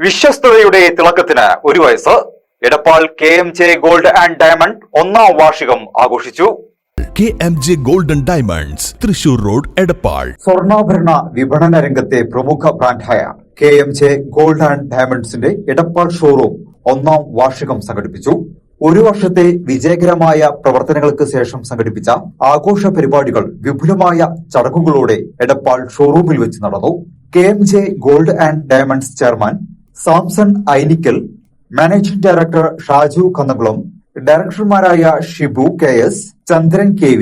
വിശ്വസ്തതയുടെ തിളക്കത്തിന് 1 വയസ്സ്. Edappal KMJ gold and diamond 1ാം വാർഷികം ആഘോഷിച്ചു. KMJ gold and diamonds, Thrissur road, Edappal. സ്വർണ്ണാഭരണ വിപണന രംഗത്തെ പ്രമുഖ ബ്രാൻഡായ KMJ ഗോൾഡ് ആൻഡ് ഡയമണ്ട്സിന്റെ എടപ്പാൾ ഷോറൂം 1ാം വാർഷികം സംഘടിപ്പിച്ചു. 1 വർഷത്തെ വിജയകരമായ പ്രവർത്തനങ്ങൾക്ക് ശേഷം സംഘടിപ്പിച്ച ആഘോഷ പരിപാടികൾ വിപുലമായ ചടങ്ങുകളോടെ എടപ്പാൾ ഷോറൂമിൽ വെച്ച് നടന്നു. KMJ gold and diamonds chairman Samson Ainikkal, managing director Shaju Kannakulam, ഡയറക്ടർമാരായ Shibu KS, Chandran KV,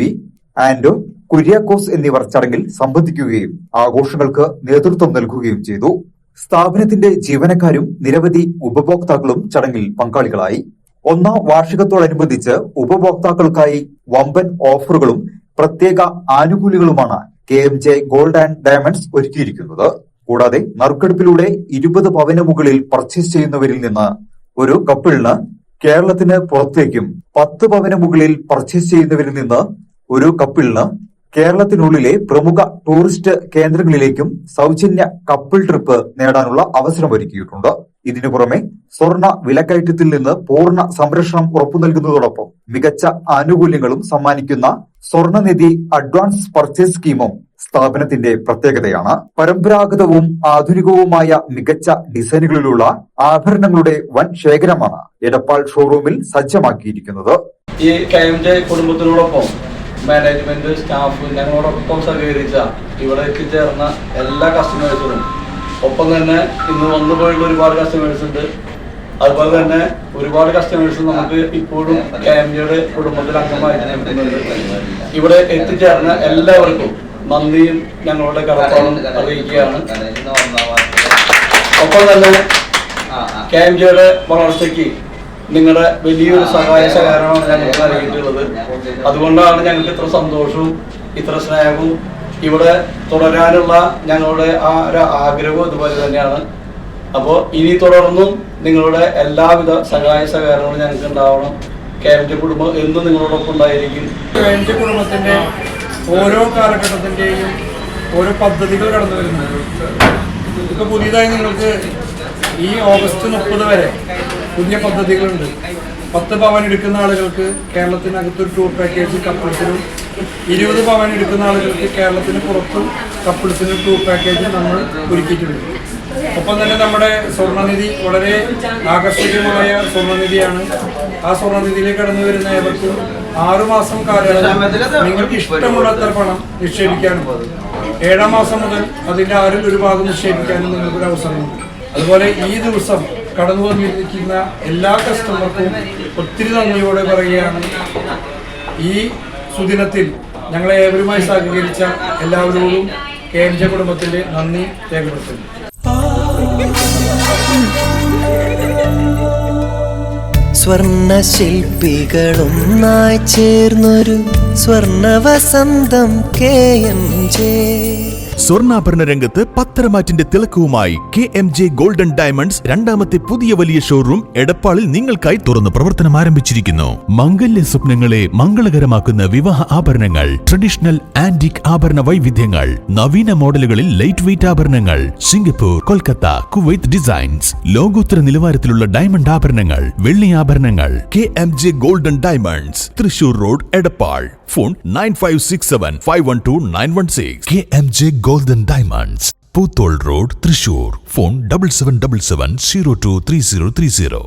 and Kuriakose എന്നിവർ ചടങ്ങിൽ സംബന്ധിക്കുകയും ആഘോഷങ്ങൾക്ക് നേതൃത്വം നൽകുകയും ചെയ്തു. സ്ഥാപനത്തിന്റെ ജീവനക്കാരും നിരവധി ഉപഭോക്താക്കളും ചടങ്ങിൽ പങ്കാളികളായി. 1ാം വാർഷികത്തോടനുബന്ധിച്ച് ഉപഭോക്താക്കൾക്കായി വമ്പൻ ഓഫറുകളും പ്രത്യേക ആനുകൂല്യങ്ങളുമാണ് KMJ ഗോൾഡ് ആൻഡ് ഡയമണ്ട്സ് ഒരുക്കിയിരിക്കുന്നത്. കൂടാതെ നറുക്കെടുപ്പിലൂടെ 20 പവന് മുകളിൽ പർച്ചേസ് ചെയ്യുന്നവരിൽ നിന്ന് ഒരു കപ്പിളിന് കേരളത്തിന് പുറത്തേക്കും, 10 പവന് മുകളിൽ പർച്ചേസ് ചെയ്യുന്നവരിൽ നിന്ന് ഒരു കപ്പിളിന് കേരളത്തിനുള്ളിലെ പ്രമുഖ ടൂറിസ്റ്റ് കേന്ദ്രങ്ങളിലേക്കും സൗജന്യ കപ്പിൾ ട്രിപ്പ് നേടാനുള്ള അവസരമൊരുക്കിയിട്ടുണ്ട്. ഇതിനു പുറമെ സ്വർണ്ണ വിലക്കയറ്റത്തിൽ നിന്ന് പൂർണ്ണ സംരക്ഷണം ഉറപ്പു നൽകുന്നതോടൊപ്പം മികച്ച ആനുകൂല്യങ്ങളും സമ്മാനിക്കുന്ന സ്വർണ്ണനിധി അഡ്വാൻസ് പർച്ചേസ് സ്കീമും സ്ഥാപനത്തിന്റെ പ്രത്യേകതയാണ്. പരമ്പരാഗതവും ആധുനികവുമായ മികച്ച ഡിസൈനുകളിലുള്ള ആഭരണങ്ങളുടെ വൻ ശേഖരമാണ് എടപ്പാൾ ഷോറൂമിൽ സജ്ജമാക്കിയിരിക്കുന്നത്. ഈ KMJ കുടുംബത്തിനോടൊപ്പം മാനേജ്മെന്റ്, സ്റ്റാഫ്, ഞങ്ങളോടൊപ്പം സഹകരിച്ച ഇവിടെ എത്തിച്ചേർന്ന എല്ലാ കസ്റ്റമേഴ്സിനും, ഒപ്പം തന്നെ ഇന്ന് വന്നു പോയുള്ള ഒരുപാട് കസ്റ്റമേഴ്സ് ഉണ്ട്. അതുപോലെ തന്നെ ഒരുപാട് കസ്റ്റമേഴ്സ് നമുക്ക് ഇപ്പോഴും KMJയുടെ കുടുംബത്തിൽ അംഗമായിട്ട് ഇവിടെ എത്തിച്ചേർന്ന എല്ലാവർക്കും നന്ദിയും ഞങ്ങളുടെ കടപ്പാടും അറിയിക്കുകയാണ്. ഒപ്പം തന്നെ KMJയുടെ വളർച്ചയ്ക്ക് നിങ്ങളുടെ വലിയൊരു സഹായ സഹകരണമാണ് ഞങ്ങൾക്ക് നൽകിയിട്ടുള്ളത്. അതുകൊണ്ടാണ് ഞങ്ങൾക്ക് ഇത്ര സന്തോഷവും ഇത്ര സ്നേഹവും. ഇവിടെ തുടരാനുള്ള ഞങ്ങളുടെ ആ ഒരു ആഗ്രഹവും അതുപോലെ തന്നെയാണ്. അപ്പോൾ ഇനി തുടർന്നും നിങ്ങളുടെ എല്ലാവിധ സഹായ സഹകരണങ്ങളും ഞങ്ങൾക്ക് ഉണ്ടാവണം. KMJ കുടുംബം എന്നും നിങ്ങളോടൊപ്പം ഉണ്ടായിരിക്കും. KMJ കുടുംബത്തിന്റെ ഓരോ കാലഘട്ടത്തിന്റെയും ഓരോ പദ്ധതികൾ കടന്നു വരുന്നുണ്ട്. ഇപ്പൊ പുതിയതായി നിങ്ങൾക്ക് ഈ ഓഗസ്റ്റ് 30 വരെ പുതിയ പദ്ധതികളുണ്ട്. 10 പവൻ എടുക്കുന്ന ആളുകൾക്ക് കേരളത്തിനകത്തൊരു ടൂർ പാക്കേജ് കപ്പിൾസിനും, 20 പവൻ എടുക്കുന്ന ആളുകൾക്ക് കേരളത്തിന് പുറത്തും കപ്പിൾസിനും ടൂർ പാക്കേജ് നമ്മൾ ഒരുക്കിയിട്ടുണ്ട്. ഒപ്പം തന്നെ നമ്മുടെ സ്വർണ്ണനിധി വളരെ ആകർഷകമായ സ്വർണ്ണനിധിയാണ്. ആ സ്വർണ്ണനിധിയിലേക്ക് കടന്നു വരുന്ന ഏവർക്കും 6 മാസം കാലയളവിൽ നിങ്ങൾക്ക് ഇഷ്ടമുള്ളത്ര പണം നിക്ഷേപിക്കാനും 7ാം മാസം മുതൽ അതിന്റെ 1/6 ഭാഗം നിക്ഷേപിക്കാനും നിങ്ങൾക്കൊരു അവസരമുണ്ട്. അതുപോലെ ഈ ദിവസം കടന്നു വന്നിരിക്കുന്ന എല്ലാ കസ്റ്റമർക്കും ഒത്തിരി നന്ദിയോടെ പറയുകയാണ്. ഈ സുദിനത്തിൽ ഞങ്ങളെ ഏവരുമായി സഹകരിച്ച എല്ലാവരോടും KMJ കുടുംബത്തിന്റെ നന്ദി രേഖപ്പെടുത്തുന്നു. സ്വർണ്ണ ശില്പികളൊന്നായി ചേർന്നൊരു സ്വർണ്ണ വസന്തം KMJ. സ്വർണ്ണാഭരണ രംഗത്ത് പത്തരമാറ്റിന്റെ തിളക്കവുമായി KMJ ഗോൾഡ് ആൻഡ് ഡയമണ്ട്സ് 2ാമത്തെ പുതിയ വലിയ ഷോറൂം എടപ്പാളിൽ നിങ്ങൾക്കായി തുറന്ന് പ്രവർത്തനം ആരംഭിച്ചിരിക്കുന്നു. മംഗല്യ സ്വപ്നങ്ങളെ മംഗളകരമാക്കുന്ന വിവാഹ ആഭരണങ്ങൾ, ട്രഡീഷണൽ ആന്റിക് ആഭരണ വൈവിധ്യങ്ങൾ, നവീന മോഡലുകളിൽ ലൈറ്റ് വെയ്റ്റ് ആഭരണങ്ങൾ, സിംഗപ്പൂർ, കൊൽക്കത്ത, കുവൈത്ത് ഡിസൈൻസ്, ലോകോത്തര നിലവാരത്തിലുള്ള ഡയമണ്ട് ആഭരണങ്ങൾ, വെള്ളി ആഭരണങ്ങൾ. KMJ gold and diamonds, Thrissur road, Edappal. Phone 9567512916. KMJ gold and diamonds, Poothole road, Thrissur. Phone 7777023030.